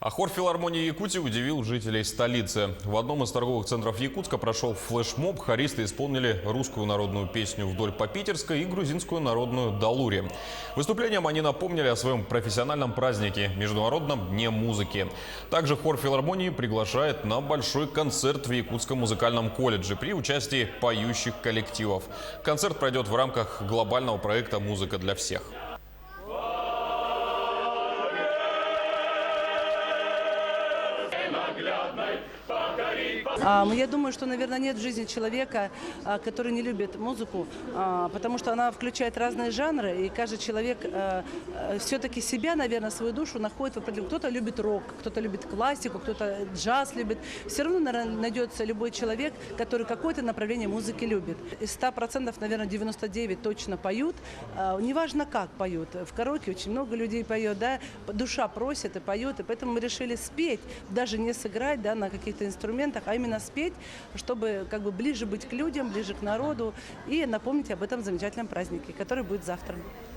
А хор филармонии Якутии удивил жителей столицы. В одном из торговых центров Якутска прошел флешмоб. Хористы исполнили русскую народную песню «Вдоль по Питерской» и грузинскую народную «Далури». Выступлением они напомнили о своем профессиональном празднике – Международном дне музыки. Также хор филармонии приглашает на большой концерт в Якутском музыкальном колледже при участии поющих коллективов. Концерт пройдет в рамках глобального проекта «Музыка для всех». Я думаю, что, наверное, нет в жизни человека, который не любит музыку, потому что она включает разные жанры, и каждый человек все-таки себя, наверное, свою душу находит в определенном. Кто-то любит рок, кто-то любит классику, кто-то джаз любит. Все равно, наверное, найдется любой человек, который какое-то направление музыки любит. Из 100%, наверное, 99 точно поют. Неважно, как поют. В караоке очень много людей поет, да, душа просит и поет, и поэтому мы решили спеть, даже не сыграть, да, на каких-то инструментах, а именно спеть, чтобы как бы ближе быть к людям, ближе к народу и напомнить об этом замечательном празднике, который будет завтра.